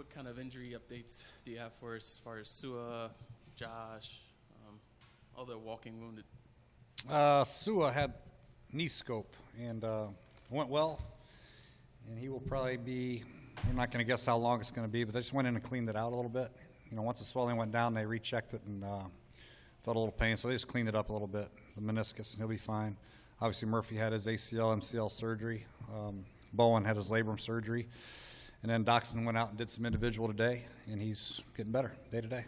what kind of injury updates do you have for us as far as Sua, Josh, all the walking wounded? Sua had knee scope and went well, and he will probably be, we're not going to guess how long it's going to be, but they just went in and cleaned it out a little bit. You know, once the swelling went down, they rechecked it and felt a little pain, so they just cleaned it up a little bit, the meniscus, and he'll be fine. Obviously, Murphy had his ACL, MCL surgery. Bowen had his labrum surgery. And then Doxson went out and did some individual today, and he's getting better day to day.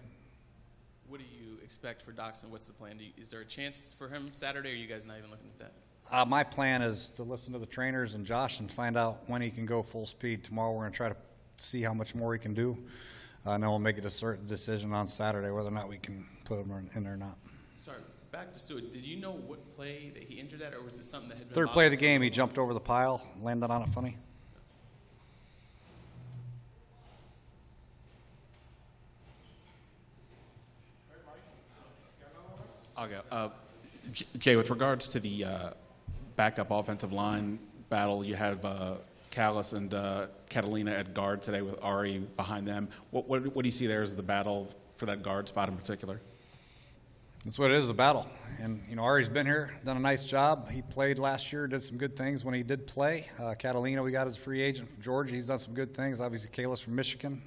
What do you expect for Doxson? What's the plan? Is there a chance for him Saturday, or are you guys not even looking at that? My plan is to listen to the trainers and Josh and find out when he can go full speed. Tomorrow we're going to try to see how much more he can do. And then we'll make a certain decision on Saturday whether or not we can put him in there or not. Sorry, back to Stewart. Did you know what play that he injured at, or was it something that had been Third play of the game, he jumped over the pile, landed on it funny. I'll go. Jay, with regards to the backup offensive line battle, you have Callis and Catalina at guard today with Ari behind them. What do you see there as the battle for that guard spot in particular? That's what it is, a battle. And, you know, Ari's been here, done a nice job. He played last year, did some good things when he did play. Catalina, we got as a free agent from Georgia. He's done some good things. Obviously, Kalis from Michigan.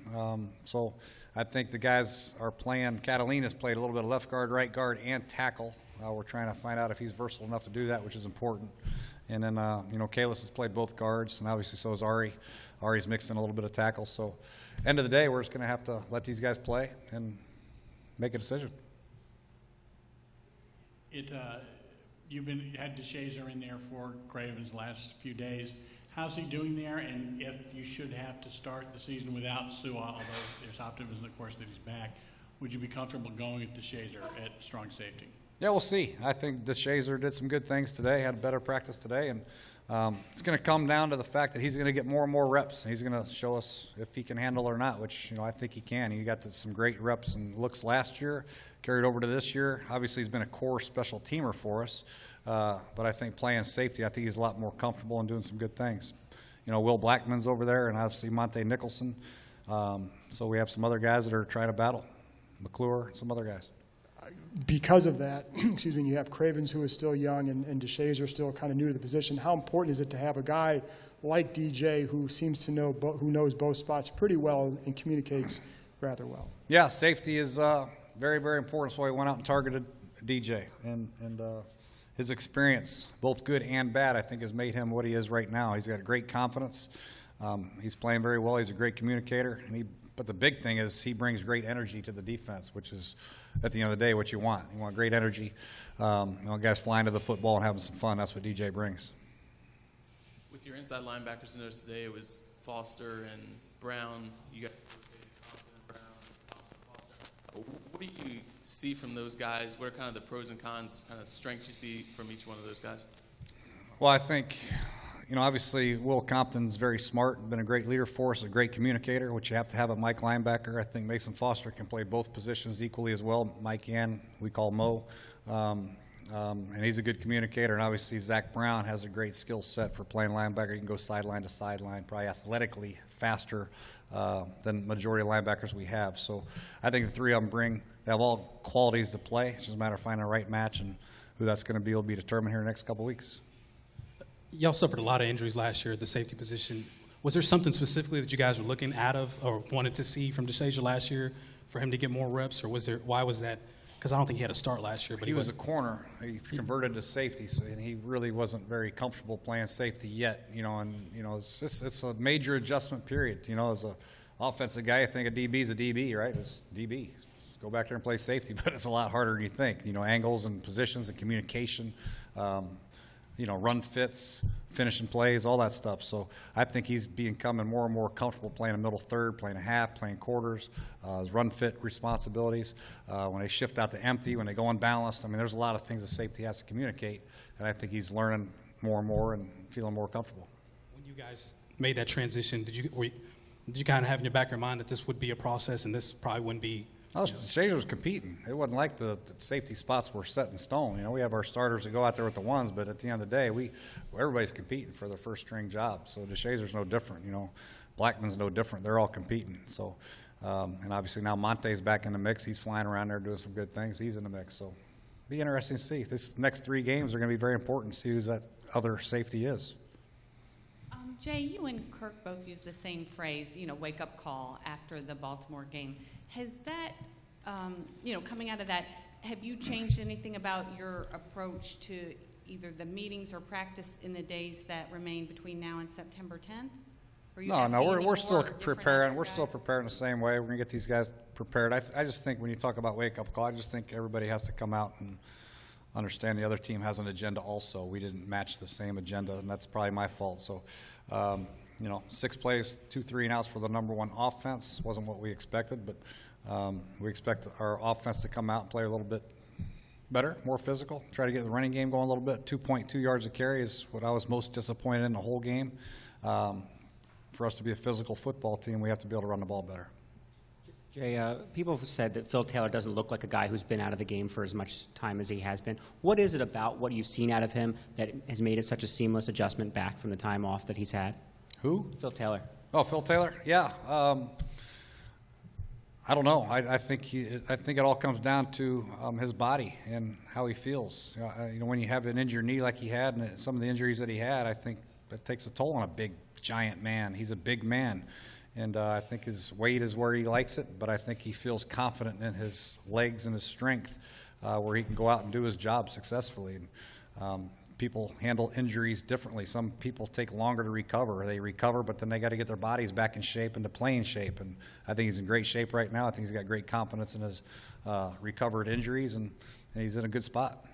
So I think the guys are playing. Catalina's played a little bit of left guard, right guard, and tackle. We're trying to find out if he's versatile enough to do that, which is important. And then, you know, Kalis has played both guards, and obviously so has Ari. Ari's mixed in a little bit of tackle. So end of the day, we're just going to have to let these guys play and make a decision. You had DeShazer in there for Craven's last few days. How's he doing there? And if you should have to start the season without Sua, although there's optimism, of course, that he's back, would you be comfortable going with DeShazer at strong safety? Yeah, we'll see. I think DeShazer did some good things today, had a better practice today, and it's going to come down to the fact that he's going to get more and more reps, and he's going to show us if he can handle it or not, which, you know, I think he can. He got some great reps and looks last year, carried over to this year. Obviously, he's been a core special teamer for us, but I think playing safety, I think he's a lot more comfortable and doing some good things. You know, Will Blackman's over there, and obviously Monte Nicholson. So we have some other guys that are trying to battle, McClure, some other guys. Because of that, excuse me, you have Cravens, who is still young, and DeShazer still kind of new to the position. How important is it to have a guy like DJ who seems to know, who knows both spots pretty well and communicates rather well? Yeah, safety is very, very important. That's why we went out and targeted DJ. And his experience, both good and bad, I think has made him what he is right now. He's got great confidence. He's playing very well. He's a great communicator. But the big thing is he brings great energy to the defense, which is, at the end of the day, what you want. You want great energy. You know, guys flying to the football and having some fun. That's what DJ brings. With your inside linebackers notice today, it was Foster and Brown. You got Brown. What do you see from those guys? What are kind of the pros and cons, kind of strengths you see from each one of those guys? Well, I think, you know, obviously Will Compton's very smart, been a great leader for us, a great communicator, which you have to have at Mike linebacker. I think Mason Foster can play both positions equally as well. Mike and we call Mo. And he's a good communicator. And obviously Zach Brown has a great skill set for playing linebacker. He can go sideline to sideline, probably athletically faster than majority of linebackers we have. So I think the three of them they have all qualities to play. It's just a matter of finding the right match, and who that's going to be will be determined here in the next couple of weeks. Y'all suffered a lot of injuries last year at the safety position. Was there something specifically that you guys were looking out of or wanted to see from DeShazer last year for him to get more reps, or why was that? Because I don't think he had a start last year. But he was a corner. He converted to safety, and he really wasn't very comfortable playing safety yet. You know, and you know, it's a major adjustment period. You know, as an offensive guy, I think a DB is a DB, right? It's DB. Go back there and play safety, but it's a lot harder than you think. You know, angles and positions and communication. You know, run fits, finishing plays, all that stuff. So I think he's becoming more and more comfortable playing a middle third, playing a half, playing quarters, his run fit responsibilities. When they shift out to empty, when they go unbalanced, I mean, there's a lot of things that safety has to communicate, and I think he's learning more and more and feeling more comfortable. When you guys made that transition, did you kind of have in your back of your mind that this would be a process and this probably wouldn't be Shazer was competing. It wasn't like the safety spots were set in stone. You know, we have our starters that go out there with the ones, but at the end of the day, everybody's competing for their first string job. So DeShazer's no different. You know, Blackman's no different. They're all competing. So, and obviously now Monte's back in the mix. He's flying around there doing some good things. He's in the mix. So, be interesting to see. This next 3 games are going to be very important to see who that other safety is. Jay, you and Kirk both used the same phrase, wake-up call after the Baltimore game. Has that, coming out of that, have you changed anything about your approach to either the meetings or practice in the days that remain between now and September 10th? No, we're still preparing. We're still preparing the same way. We're going to get these guys prepared. I just think when you talk about wake-up call, I just think everybody has to come out and understand the other team has an agenda also. We didn't match the same agenda, and that's probably my fault. So, 6 plays, 2 3-and-outs for the number 1 offense wasn't what we expected, but we expect our offense to come out and play a little bit better, more physical, try to get the running game going a little bit. 2.2 yards a carry is what I was most disappointed in the whole game. For us to be a physical football team, we have to be able to run the ball better. Jay, people have said that Phil Taylor doesn't look like a guy who's been out of the game for as much time as he has been. What is it about what you've seen out of him that has made it such a seamless adjustment back from the time off that he's had? Who? Phil Taylor. Oh, Phil Taylor? Yeah. I don't know. I think it all comes down to his body and how he feels. When you have an injured knee like he had, and some of the injuries that he had, I think that takes a toll on a big, giant man. He's a big man. And I think his weight is where he likes it, but I think he feels confident in his legs and his strength where he can go out and do his job successfully. And, people handle injuries differently. Some people take longer to recover. They recover, but then they got to get their bodies back in shape and to playing shape. And I think he's in great shape right now. I think he's got great confidence in his recovered injuries, and he's in a good spot,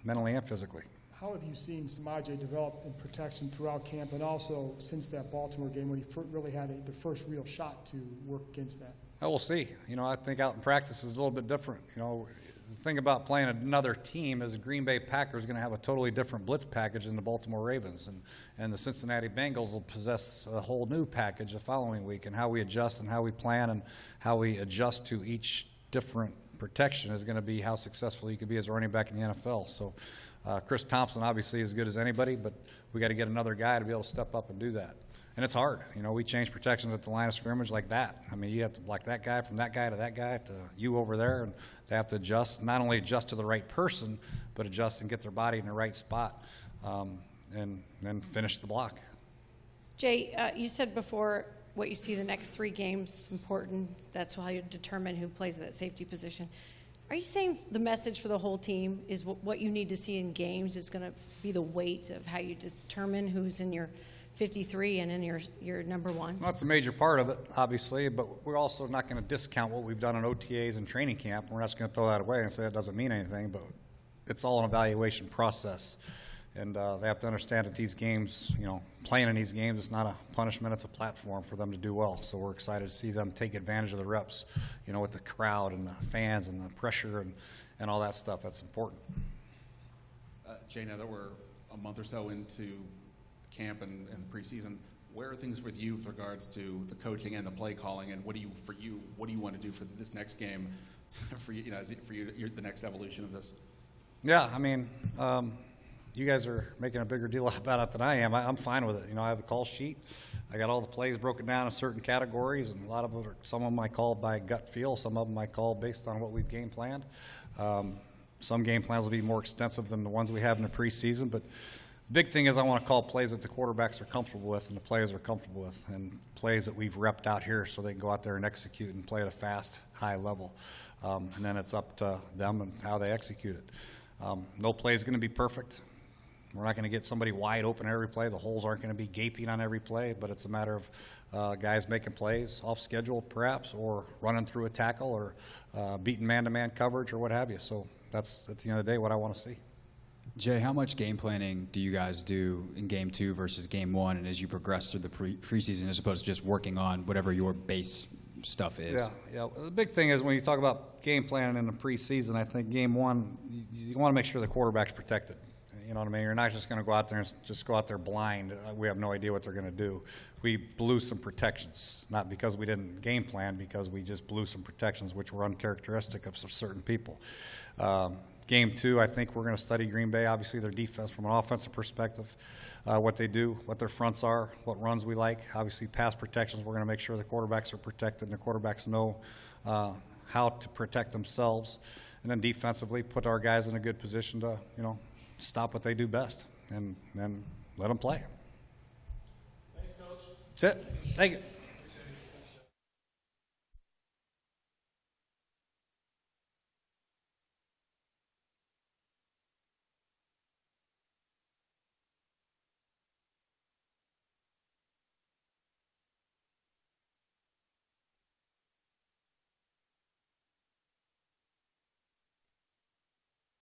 mentally and physically. How have you seen Samaje develop in protection throughout camp, and also since that Baltimore game when he really had the first real shot to work against that? Oh, we'll see. I think out in practice is a little bit different. The thing about playing another team is Green Bay Packers are going to have a totally different blitz package than the Baltimore Ravens, and the Cincinnati Bengals will possess a whole new package the following week. And how we adjust and how we plan and how we adjust to each different protection is going to be how successful you could be as a running back in the NFL. So Chris Thompson obviously is as good as anybody, but we got to get another guy to be able to step up and do that. And it's hard. We change protections at the line of scrimmage like that. I mean, you have to block that guy from that guy to you over there, and they have to adjust, not only adjust to the right person, but adjust and get their body in the right spot and then finish the block. Jay, you said before what you see the next 3 games important. That's how you determine who plays that safety position. Are you saying the message for the whole team is what you need to see in games is going to be the weight of how you determine who's in your 53 and in your number 1? Well, that's a major part of it, obviously, but we're also not going to discount what we've done on OTAs and training camp. We're not just going to throw that away and say it doesn't mean anything, but it's all an evaluation process. And they have to understand that these games, playing in these games, it's not a punishment, it's a platform for them to do well. So we're excited to see them take advantage of the reps, with the crowd and the fans and the pressure and all that stuff. That's important. Jay, now that we're a month or so into camp and preseason, where are things with you with regards to the coaching and the play calling, and what do you want to do for this next game for you, the next evolution of this? Yeah, I mean, you guys are making a bigger deal about it than I am. I'm fine with it. I have a call sheet. I got all the plays broken down in certain categories, and a lot of them some of them I call by gut feel, some of them I call based on what we've game planned. Some game plans will be more extensive than the ones we have in the preseason, but the big thing is I want to call plays that the quarterbacks are comfortable with and the players are comfortable with, and plays that we've repped out here so they can go out there and execute and play at a fast, high level. And then it's up to them and how they execute it. No play is going to be perfect. We're not going to get somebody wide open every play. The holes aren't going to be gaping on every play, but it's a matter of guys making plays off schedule perhaps, or running through a tackle, or beating man-to-man coverage or what have you. So that's, at the end of the day, what I want to see. Jay, how much game planning do you guys do in Game 2 versus Game 1, and as you progress through the preseason, as opposed to just working on whatever your base stuff is? Yeah. The big thing is when you talk about game planning in the preseason, I think Game 1, you want to make sure the quarterback's protected. You know what I mean? You're not just going to go out there and just go out there blind. We have no idea what they're going to do. We blew some protections, not because we didn't game plan, because we just blew some protections which were uncharacteristic of some certain people. Game 2, I think we're going to study Green Bay, obviously their defense from an offensive perspective, what they do, what their fronts are, what runs we like. Obviously pass protections, we're going to make sure the quarterbacks are protected and the quarterbacks know how to protect themselves. And then defensively, put our guys in a good position to, stop what they do best and let them play. Thanks, Coach. That's it. Thank you.